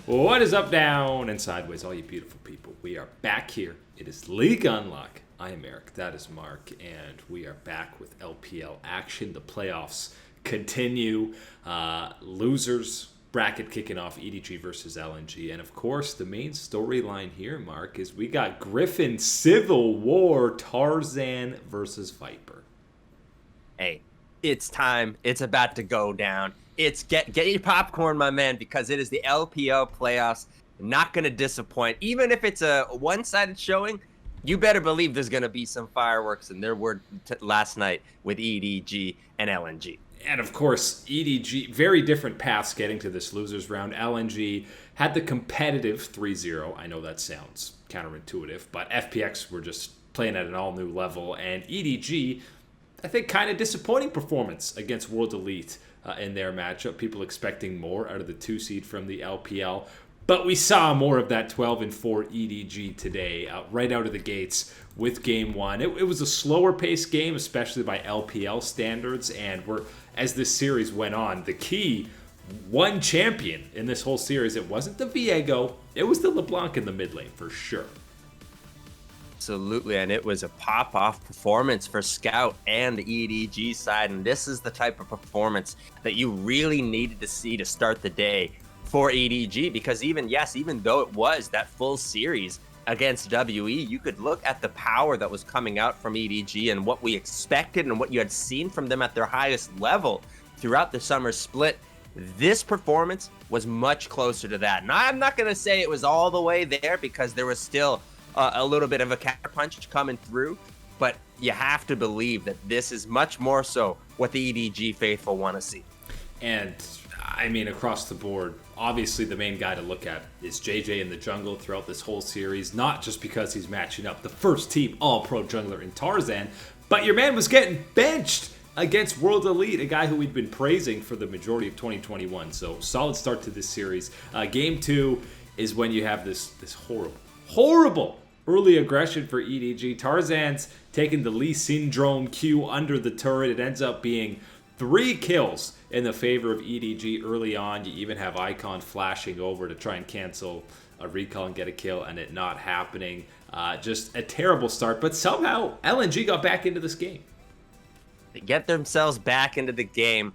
What is up, down, and sideways, all you beautiful people? We are back here. It is League Unlock. I am Eric, that is Mark, and we are back with LPL action. The playoffs continue. Losers bracket kicking off, EDG versus LNG. And of course, the main storyline here, Mark, is we got Griffin Civil War, Tarzan versus Viper. Hey, it's time. It's about to go down. It's get your popcorn, my man, because it is the LPL playoffs. Not going to disappoint. Even if it's a one-sided showing, you better believe there's going to be some fireworks, and there were last night with EDG and LNG. And of course, EDG, very different paths getting to this losers round. LNG had the competitive 3-0. I know that sounds counterintuitive, but FPX were just playing at an all-new level. And EDG, I think, kind of disappointing performance against World Elite in their matchup. People expecting more out of the 2 seed from the LPL. But we saw more of that 12-4 EDG today, right out of the gates with Game 1. It was a slower-paced game, especially by LPL standards. And as this series went on, the key one champion in this whole series, it wasn't the Viego, it was the LeBlanc in the mid lane, for sure. Absolutely, and it was a pop-off performance for Scout and the EDG side, and this is the type of performance that you really needed to see to start the day for EDG, because even though it was that full series against WE, you could look at the power that was coming out from EDG and what we expected and what you had seen from them at their highest level throughout the summer split. This performance was much closer to that. Now, I'm not going to say it was all the way there because there was still a little bit of a counterpunch coming through, but you have to believe that this is much more so what the EDG faithful want to see. And I mean, across the board, obviously the main guy to look at is JJ in the jungle throughout this whole series, not just because he's matching up the first team all-pro jungler in Tarzan, but your man was getting benched against World Elite, a guy who we'd been praising for the majority of 2021. So solid start to this series. Game 2 is when you have this horrible early aggression for EDG. Tarzan's taking the Lee Syndrome Q under the turret. It ends up being 3 kills in the favor of EDG early on. You even have Icon flashing over to try and cancel a recall and get a kill, and it not happening. Just a terrible start, but somehow LNG got back into this game. They get themselves back into the game,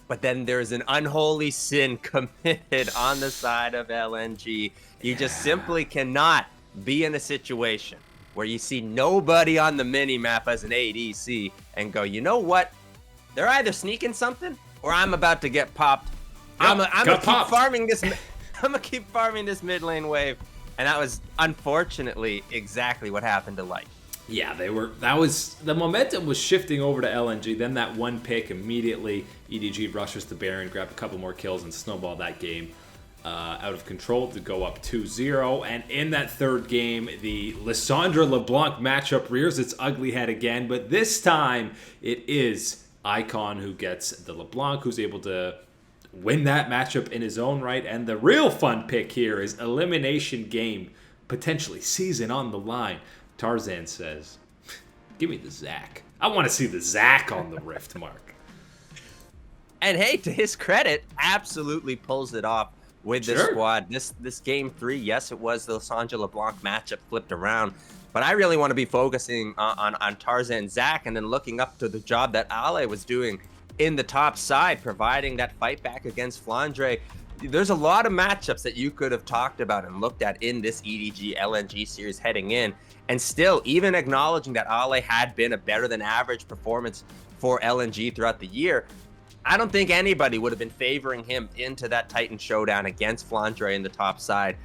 but then there's an unholy sin committed on the side of LNG. You just simply cannot be in a situation where you see nobody on the mini-map as an ADC and go, you know what? They're either sneaking something or I'm about to get popped. I'm gonna keep farming this. I'm gonna keep farming this mid lane wave, and that was unfortunately exactly what happened to Light. Yeah, the momentum was shifting over to LNG. Then that one pick immediately, EDG rushes the Baron, grab a couple more kills, and snowball that game out of control to go up 2-0. And in that third game, the Lissandra LeBlanc matchup rears its ugly head again, but this time it is Icon who gets the LeBlanc, who's able to win that matchup in his own right. And the real fun pick here is elimination game, potentially season on the line. Tarzan says, give me the Zac. I want to see the Zac on the Rift, Mark. And hey, to his credit, absolutely pulls it off with this squad. This game 3, yes, it was the Lissandra LeBlanc matchup flipped around, but I really want to be focusing on Tarzan Zac and then looking up to the job that Ale was doing in the top side, providing that fight back against Flandre. There's a lot of matchups that you could have talked about and looked at in this EDG LNG series heading in, and still, even acknowledging that Ale had been a better than average performance for LNG throughout the year, I don't think anybody would have been favoring him into that Titan showdown against Flandre in the top side.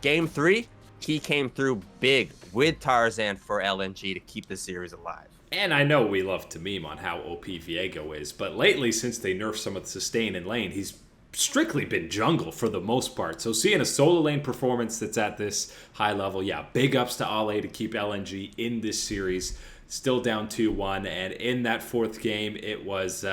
Game 3, he came through big with Tarzan for LNG to keep the series alive. And I know we love to meme on how OP Viego is, but lately, since they nerfed some of the sustain in lane, he's strictly been jungle for the most part. So seeing a solo lane performance that's at this high level, yeah, big ups to Ale to keep LNG in this series. Still down 2-1, and in that fourth game, it was...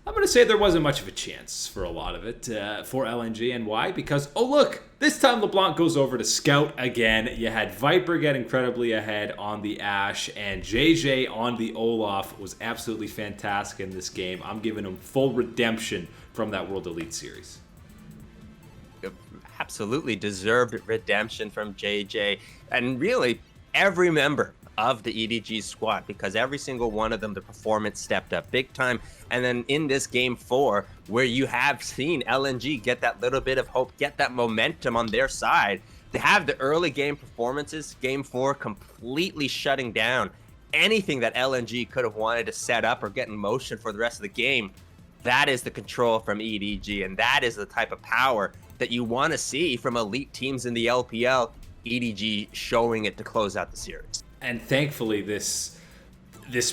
I'm going to say there wasn't much of a chance for a lot of it for LNG. And why? Because, oh look, this time LeBlanc goes over to Scout again. You had Viper get incredibly ahead on the Ashe, and JJ on the Olaf was absolutely fantastic in this game. I'm giving him full redemption from that World Elite series. absolutely deserved redemption from JJ, and really every member of the EDG squad, because every single one of them, the performance stepped up big time. And then in this game 4, where you have seen LNG get that little bit of hope, get that momentum on their side, to have the early game performances, game 4 completely shutting down anything that LNG could have wanted to set up or get in motion for the rest of the game. That is the control from EDG, and that is the type of power that you want to see from elite teams in the LPL. EDG showing it to close out the series. And thankfully, this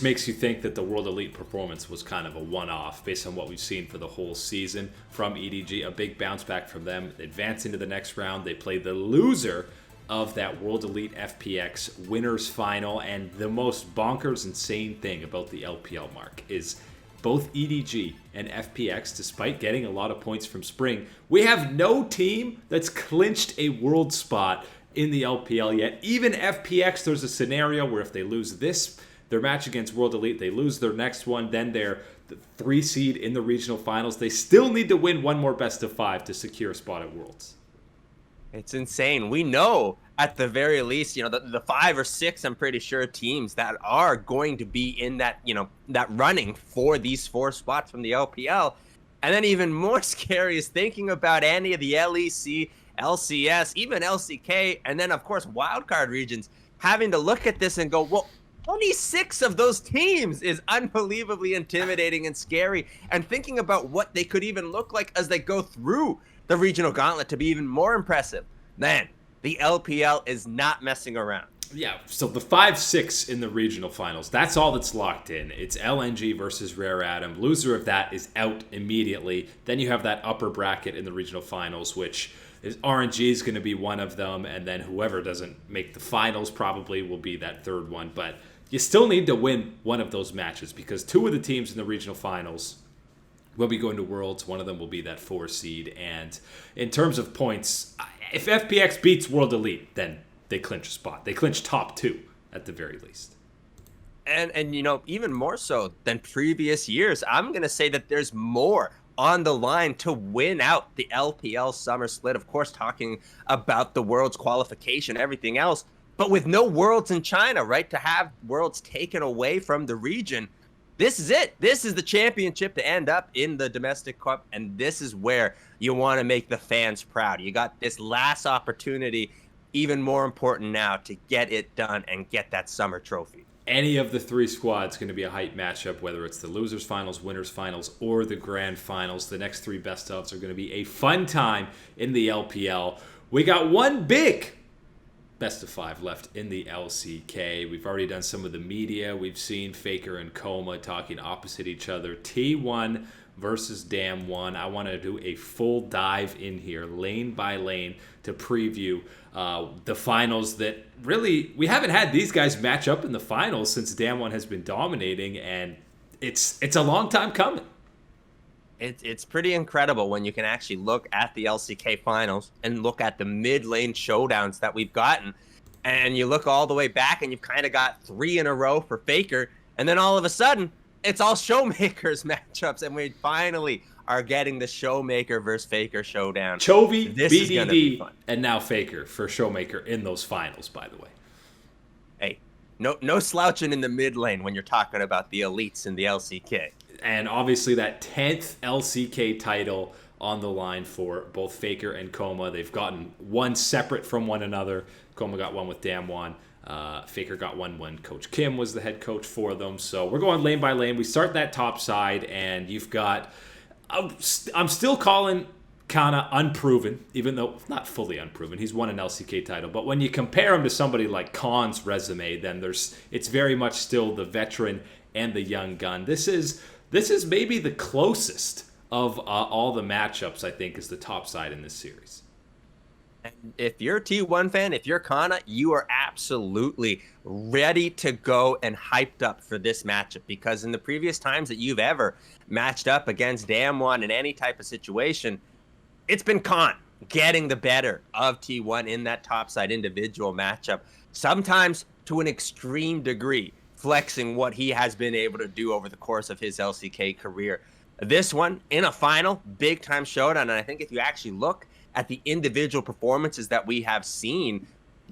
makes you think that the World Elite performance was kind of a one-off based on what we've seen for the whole season from EDG. A big bounce back from them. They advance into the next round. They play the loser of that World Elite FPX winners final. And the most bonkers, insane thing about the LPL, Mark, is both EDG and FPX, despite getting a lot of points from Spring, we have no team that's clinched a world spot in the LPL yet. Even FPX, there's a scenario where if they lose their match against World Elite, they lose their next one, then they're the 3 seed in the regional finals. They still need to win one more best of 5 to secure a spot at Worlds. It's insane. We know at the very least, the 5 or 6, I'm pretty sure, teams that are going to be in that, that running for these 4 spots from the LPL. And then even more scary is thinking about any of the LEC, LCS, even LCK, and then of course wildcard regions, having to look at this and go, well, 26 of those teams is unbelievably intimidating and scary, and thinking about what they could even look like as they go through the regional gauntlet to be even more impressive. Man, the LPL is not messing around. Yeah, so the 5-6 in the regional finals, that's all that's locked in. It's LNG versus Rare Atom. Loser of that is out immediately. Then you have that upper bracket in the regional finals, which is RNG is going to be one of them, and then whoever doesn't make the finals probably will be that third one. But you still need to win one of those matches, because 2 of the teams in the regional finals will be going to Worlds. One of them will be that 4 seed. And in terms of points, if FPX beats World Elite, then they clinch a spot. They clinch top 2 at the very least. And even more so than previous years, I'm going to say that there's more on the line to win out the LPL summer split. Of course, talking about the Worlds qualification, everything else, but with no Worlds in China, right? To have Worlds taken away from the region, this is it. This is the championship to end up in the domestic cup, and this is where you want to make the fans proud. You got this last opportunity, even more important now, to get it done and get that summer trophy. Any of the 3 squads going to be a hype matchup, whether it's the losers finals, winners finals, or the grand finals. The next 3 best ofs are going to be a fun time in the LPL. We got one big best of 5 left in the LCK. We've already done some of the media. We've seen Faker and Kkoma talking opposite each other. T1 versus DAMWON. I want to do a full dive in here, lane by lane, to preview the finals that really, we haven't had these guys match up in the finals since DAMWON has been dominating, and it's a long time coming. It's pretty incredible when you can actually look at the LCK finals and look at the mid lane showdowns that we've gotten, and you look all the way back and you've kind of got 3 in a row for Faker, and then all of a sudden it's all Showmakers matchups, and we finally are getting the Showmaker versus Faker showdown. Chovy, BDD, and now Faker for Showmaker in those finals, by the way. Hey, no slouching in the mid lane when you're talking about the elites in the LCK. And obviously that 10th LCK title on the line for both Faker and Kkoma. They've gotten one separate from one another. Kkoma got one with DAMWON. Faker got one when Coach Kim was the head coach for them. So we're going lane by lane. We start that top side, and you've got... I'm still calling Kana unproven, even though not fully unproven. He's won an LCK title. But when you compare him to somebody like Khan's resume, then it's very much still the veteran and the young gun. This is maybe the closest of all the matchups, I think, is the top side in this series. If you're a T1 fan, if you're Kana, you are absolutely ready to go and hyped up for this matchup, because in the previous times that you've ever matched up against DAMWON in any type of situation, it's been Khan getting the better of T1 in that topside individual matchup, sometimes to an extreme degree, flexing what he has been able to do over the course of his LCK career. This one in a final, big time showdown, and I think if you actually look at the individual performances that we have seen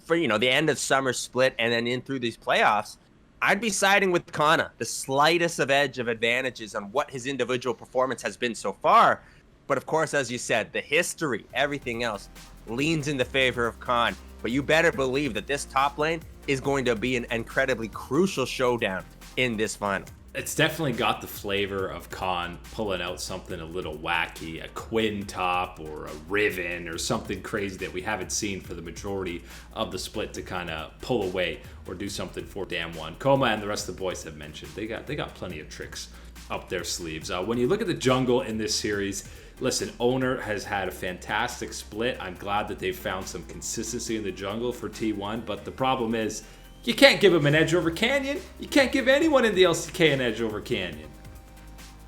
for, the end of summer split and then in through these playoffs, I'd be siding with Kkoma, the slightest of edge of advantages on what his individual performance has been so far. But of course, as you said, the history, everything else leans in the favor of Kkoma. But you better believe that this top lane is going to be an incredibly crucial showdown in this final. It's definitely got the flavor of Kkoma pulling out something a little wacky, a Quinn top or a Riven or something crazy that we haven't seen for the majority of the split to kind of pull away or do something for DAMWON. Kkoma and the rest of the boys have mentioned they got plenty of tricks up their sleeves. When you look at the jungle in this series, listen, Owner has had a fantastic split. I'm glad that they've found some consistency in the jungle for T1, but the problem is you can't give him an edge over Canyon. You can't give anyone in the LCK an edge over Canyon.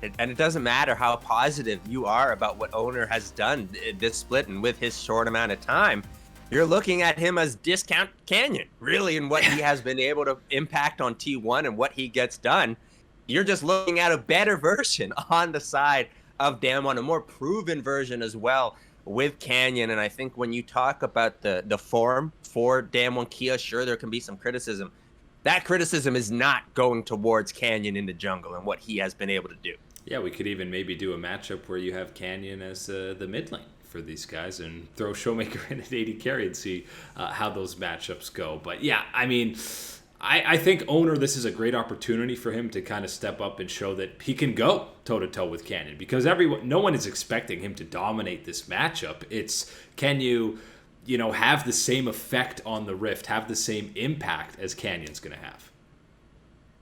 And it doesn't matter how positive you are about what Owner has done this split and with his short amount of time. You're looking at him as discount Canyon, really, and what he has been able to impact on T1 and what he gets done. You're just looking at a better version on the side of DAMWON, a more proven version as well with Canyon. And I think when you talk about the form for DAMWON Kia, sure, there can be some criticism. That criticism is not going towards Canyon in the jungle and what he has been able to do. Yeah, we could even maybe do a matchup where you have Canyon as the mid lane for these guys and throw Showmaker in at AD carry and see how those matchups go. But yeah, I mean, I think Owner, this is a great opportunity for him to kind of step up and show that he can go toe-to-toe with Canyon, because no one is expecting him to dominate this matchup. It's, can you have the same effect on the Rift, have the same impact as Canyon's going to have?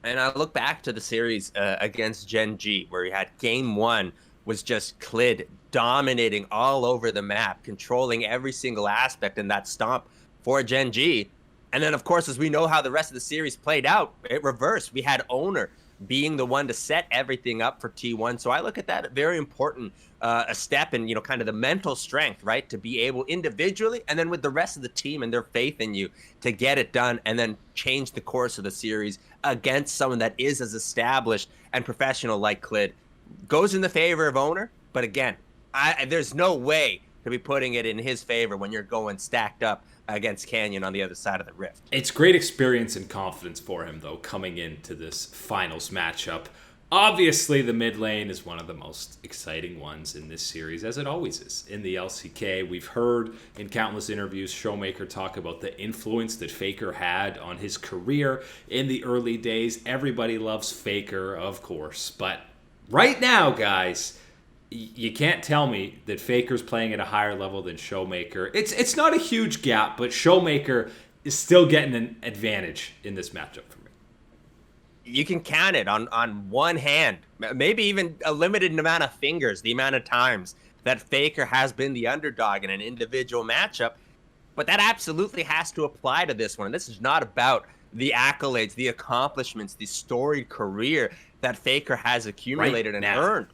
And I look back to the series against Gen G, where he had game 1 was just Clid dominating all over the map, controlling every single aspect in that stomp for Gen G. And then, of course, as we know how the rest of the series played out, it reversed. We had Owner being the one to set everything up for T1. So I look at that very important a step in, kind of the mental strength, right? To be able individually and then with the rest of the team and their faith in you to get it done and then change the course of the series against someone that is as established and professional like Clid. Goes in the favor of Owner. But again, there's no way to be putting it in his favor when you're going stacked up against Canyon on the other side of the Rift. It's great experience and confidence for him, though, coming into this finals matchup. Obviously, the mid lane is one of the most exciting ones in this series, as it always is in the LCK. We've heard in countless interviews Showmaker talk about the influence that Faker had on his career in the early days. Everybody loves Faker, of course, but right now, guys, you can't tell me that Faker's playing at a higher level than Showmaker. It's not a huge gap, but Showmaker is still getting an advantage in this matchup for me. You can count it on one hand, maybe even a limited amount of fingers, the amount of times that Faker has been the underdog in an individual matchup. But that absolutely has to apply to this one. This is not about the accolades, the accomplishments, the storied career that Faker has accumulated and earned.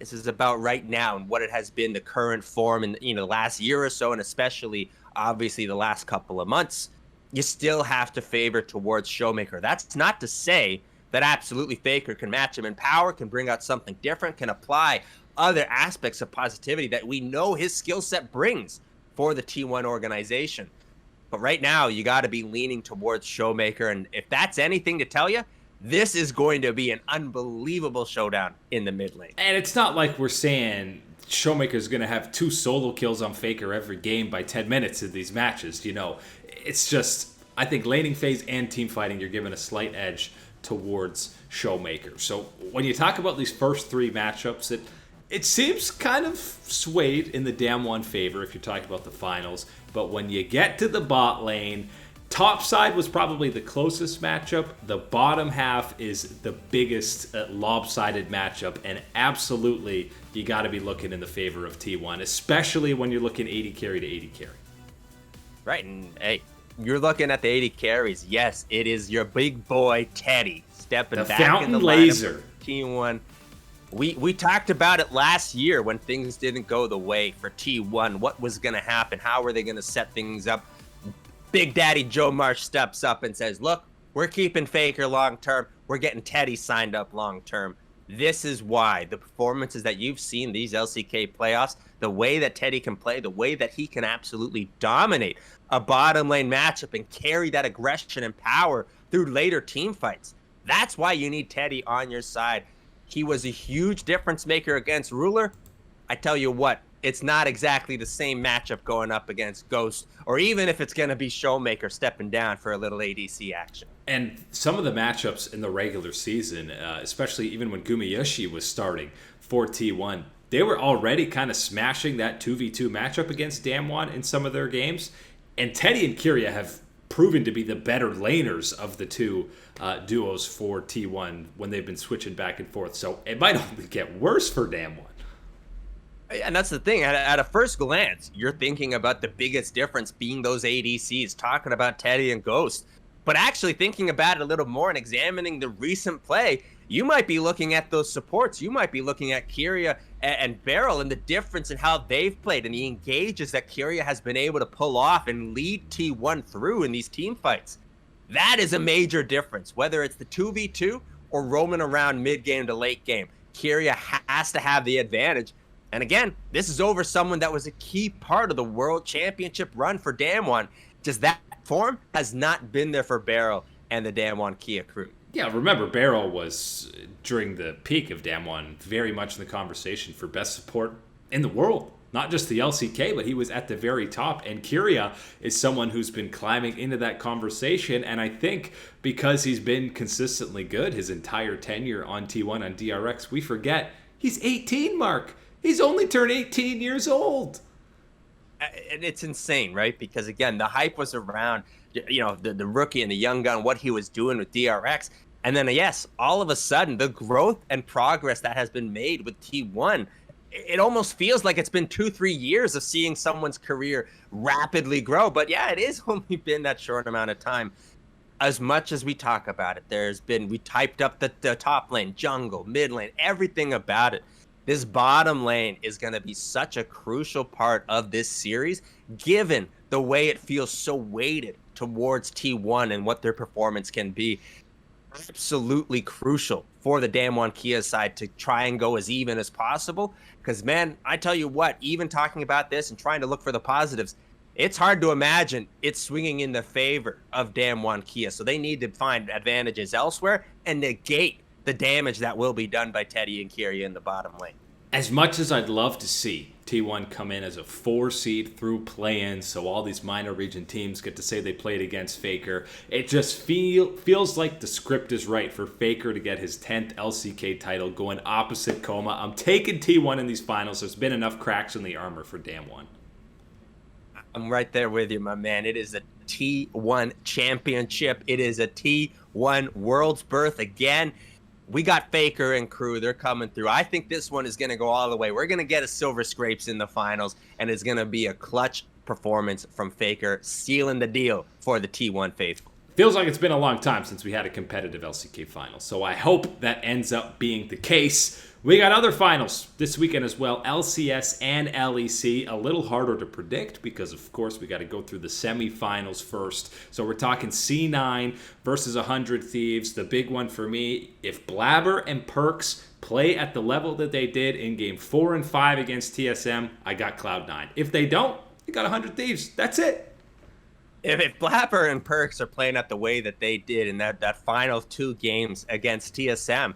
This is about right now and what it has been, the current form in the last year or so, and especially obviously the last couple of months. You still have to favor towards Showmaker. That's not to say that absolutely Faker can match him in power, can bring out something different, can apply other aspects of positivity that we know his skill set brings for the T1 organization. But right now, you got to be leaning towards Showmaker, and if that's anything to tell you, this is going to be an unbelievable showdown in the mid lane. And it's not like we're saying Showmaker's going to have 2 solo kills on Faker every game by 10 minutes in these matches. It's just, I think laning phase and team fighting, you're given a slight edge towards Showmaker. So when you talk about these first 3 matchups, it seems kind of swayed in the DAMWON favor if you're talking about the finals. But when you get to the bot lane, top side was probably the closest matchup. The bottom half is the biggest lopsided matchup, and absolutely you got to be looking in the favor of T1, especially when you're looking AD carry to AD carry. Right, and hey, you're looking at the AD carries. Yes, it is your big boy Teddy stepping the back in the laser. T1. We talked about it last year when things didn't go the way for T1. What was going to happen? How were they going to set things up? Big Daddy Joe Marsh steps up and says, look, we're keeping Faker long term. We're getting Teddy signed up long term. This is why the performances that you've seen these LCK playoffs, the way that Teddy can play, the way that he can absolutely dominate a bottom lane matchup and carry that aggression and power through later team fights. That's why you need Teddy on your side. He was a huge difference maker against Ruler. I tell you what, it's not exactly the same matchup going up against Ghost, or even if it's going to be Showmaker stepping down for a little ADC action. And some of the matchups in the regular season, especially even when Gumiyoshi was starting for T1, they were already kind of smashing that 2v2 matchup against DAMWON in some of their games. And Teddy and Kyria have proven to be the better laners of the two duos for T1 when they've been switching back and forth. So it might only get worse for DAMWON. And that's the thing. At a first glance, you're thinking about the biggest difference being those ADCs, talking about Teddy and Ghost. But actually thinking about it a little more and examining the recent play, you might be looking at those supports. You might be looking at Kyria and Beryl and the difference in how they've played and the engages that Kyria has been able to pull off and lead T1 through in these team fights. That is a major difference, whether it's the 2v2 or roaming around mid-game to late game. Kyria has to have the advantage. And again, this is over someone that was a key part of the World Championship run for DAMWON. Just that form has not been there for Beryl and the DAMWON Kia crew. Yeah, remember, Beryl was, during the peak of DAMWON, very much in the conversation for best support in the world. Not just the LCK, but he was at the very top. And Kyria is someone who's been climbing into that conversation. And I think because he's been consistently good his entire tenure on T1 on DRX, we forget he's 18, Mark. He's only turned 18 years old. And it's insane, right? Because again, the hype was around, you know, the rookie and the young gun, what he was doing with DRX. And then, yes, all of a sudden, the growth and progress that has been made with T1, it almost feels like it's been 2-3 years of seeing someone's career rapidly grow. But yeah, it is only been that short amount of time. As much as we talk about it, we typed up the top lane, jungle, mid lane, everything about it. This bottom lane is going to be such a crucial part of this series, given the way it feels so weighted towards T1 and what their performance can be. Absolutely crucial for the DAMWON Kia side to try and go as even as possible. Because, man, I tell you what, even talking about this and trying to look for the positives, it's hard to imagine it's swinging in the favor of DAMWON Kia. So they need to find advantages elsewhere and negate the damage that will be done by Teddy and Kyria in the bottom lane. As much as I'd love to see T1 come in as a 4 seed through play-ins, so all these minor region teams get to say they played against Faker, it just feels like the script is right for Faker to get his 10th LCK title going opposite Kkoma. I'm taking T1 in these finals. There's been enough cracks in the armor for DAMWON. I'm right there with you, my man. It is a T1 championship. It is a T1 world's birth again. We got Faker and crew. They're coming through. I think this one is going to go all the way. We're going to get a Silver Scrapes in the finals, and it's going to be a clutch performance from Faker, sealing the deal for the T1 faithful. Feels like it's been a long time since we had a competitive LCK final, so I hope that ends up being the case. We got other finals this weekend as well, LCS and LEC. A little harder to predict because, of course, we got to go through the semifinals first. So we're talking C9 versus 100 Thieves. The big one for me, if Blabber and Perks play at the level that they did in Game 4 and 5 against TSM, I got Cloud9. If they don't, I got 100 Thieves. That's it. If Blabber and Perks are playing at the way that they did in that final 2 games against TSM,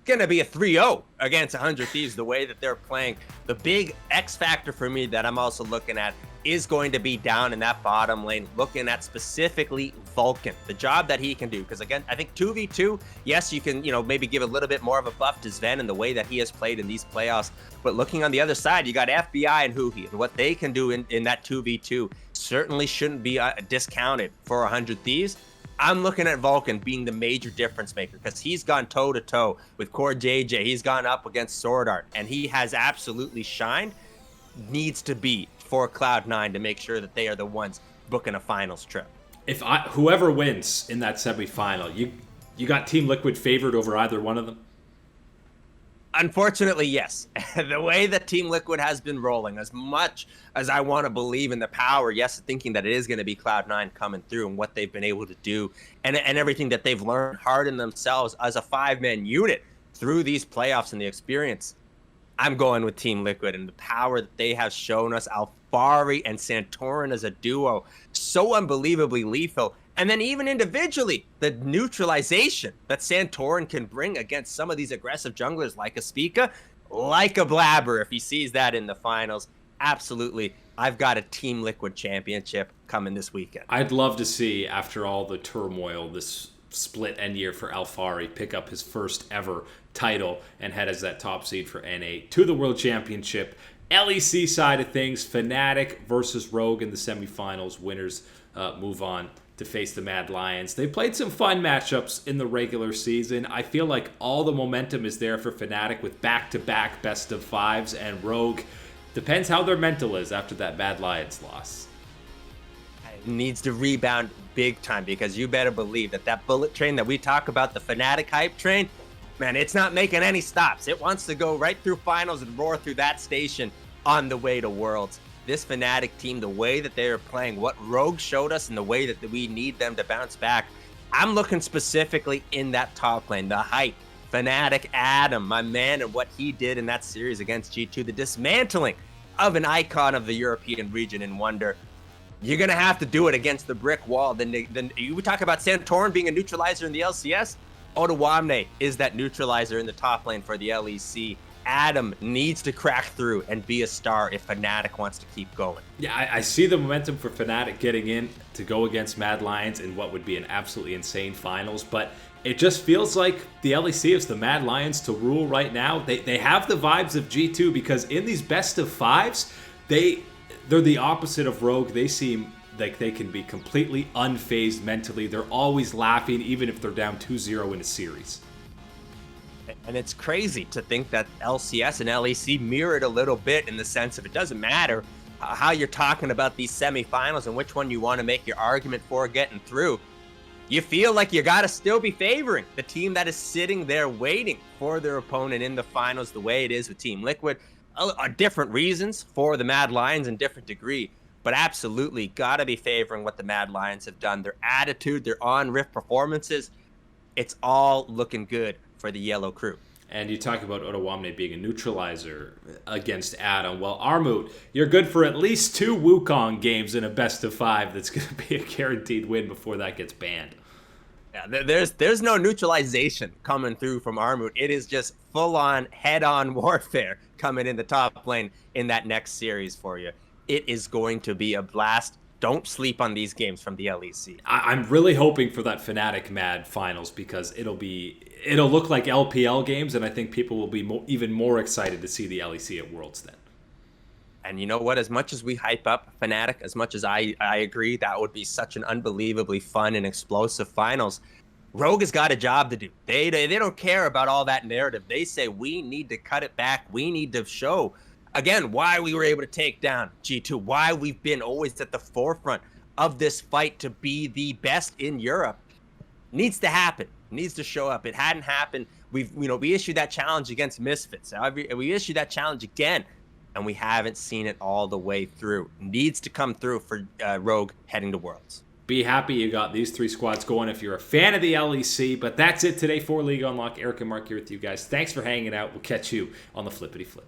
going to be a 3-0 against 100 Thieves the way that they're playing. The big X factor for me that I'm also looking at is going to be down in that bottom lane, looking at specifically Vulcan, the job that he can do. Because again, I think 2v2, yes, you can, maybe give a little bit more of a buff to Sven and the way that he has played in these playoffs. But looking on the other side, you got FBI and Huhi, and what they can do in that 2v2 certainly shouldn't be discounted for 100 Thieves. I'm looking at Vulcan being the major difference maker because he's gone toe-to-toe with Core JJ. He's gone up against Sword Art, and he has absolutely shined. Needs to be for Cloud9 to make sure that they are the ones booking a finals trip. Whoever wins in that semifinal, you got Team Liquid favored over either one of them? Unfortunately, yes. The way that Team Liquid has been rolling, as much as I want to believe in the power, yes, thinking that it is going to be Cloud9 coming through and what they've been able to do and everything that they've learned hard in themselves as a 5-man unit, through these playoffs and the experience, I'm going with Team Liquid and the power that they have shown us. Alphari and Santorin as a duo, so unbelievably lethal. And then even individually, the neutralization that Santorin can bring against some of these aggressive junglers like a Spica, like a Blabber, if he sees that in the finals. Absolutely, I've got a Team Liquid championship coming this weekend. I'd love to see, after all the turmoil, this split end year for Alphari pick up his first ever title and head as that top seed for NA to the World Championship. LEC side of things, Fnatic versus Rogue in the semifinals. Winners move on to face the Mad Lions. They played some fun matchups in the regular season. I feel like all the momentum is there for Fnatic with back-to-back best of fives, and Rogue depends how their mental is after that Mad Lions loss. It needs to rebound big time, because you better believe that bullet train that we talk about, the Fnatic hype train, man, it's not making any stops. It wants to go right through finals and roar through that station on the way to Worlds. This Fnatic team, the way that they are playing, what Rogue showed us, and the way that we need them to bounce back, I'm looking specifically in that top lane, the hype. Fnatic, Adam, my man, and what he did in that series against G2, the dismantling of an icon of the European region in Wonder. You're going to have to do it against the brick wall. Then you talk about Santorin being a neutralizer in the LCS. Otawamne is that neutralizer in the top lane for the LEC. Adam needs to crack through and be a star if Fnatic wants to keep going. Yeah, I see the momentum for Fnatic getting in to go against Mad Lions in what would be an absolutely insane finals, but it just feels like the LEC is the Mad Lions to rule right now. They have the vibes of G2, because in these best of fives, they're the opposite of Rogue. They seem like they can be completely unfazed mentally. They're always laughing, even if they're down 2-0 in a series. And it's crazy to think that LCS and LEC mirrored a little bit, in the sense of it doesn't matter how you're talking about these semifinals and which one you want to make your argument for getting through. You feel like you got to still be favoring the team that is sitting there waiting for their opponent in the finals, the way it is with Team Liquid. Different reasons for the Mad Lions in different degree, but absolutely got to be favoring what the Mad Lions have done. Their attitude, their on-riff performances, it's all looking good for the Yellow Crew. And you talk about Otawamne being a neutralizer against Adam. Well, Armut, you're good for at least 2 Wukong games in a best of 5. That's going to be a guaranteed win before that gets banned. Yeah, there's no neutralization coming through from Armut. It is just full-on, head-on warfare coming in the top lane in that next series for you. It is going to be a blast. Don't sleep on these games from the LEC. I'm really hoping for that Fnatic Mad finals, because it'll look like LPL games, and I think people will be even more excited to see the LEC at Worlds then. And you know what? As much as we hype up Fnatic, as much as I agree that would be such an unbelievably fun and explosive finals, Rogue has got a job to do. They don't care about all that narrative. They say we need to cut it back. We need to show, again, why we were able to take down G2, why we've been always at the forefront of this fight to be the best in Europe. Needs to happen. Needs to show up. It hadn't happened. We issued that challenge against Misfits. We issued that challenge again, and we haven't seen it all the way through. Needs to come through for Rogue heading to Worlds. Be happy you got these 3 squads going if you're a fan of the LEC. But that's it today for League Unlock. Eric and Mark here with you guys. Thanks for hanging out. We'll catch you on the Flippity Flip.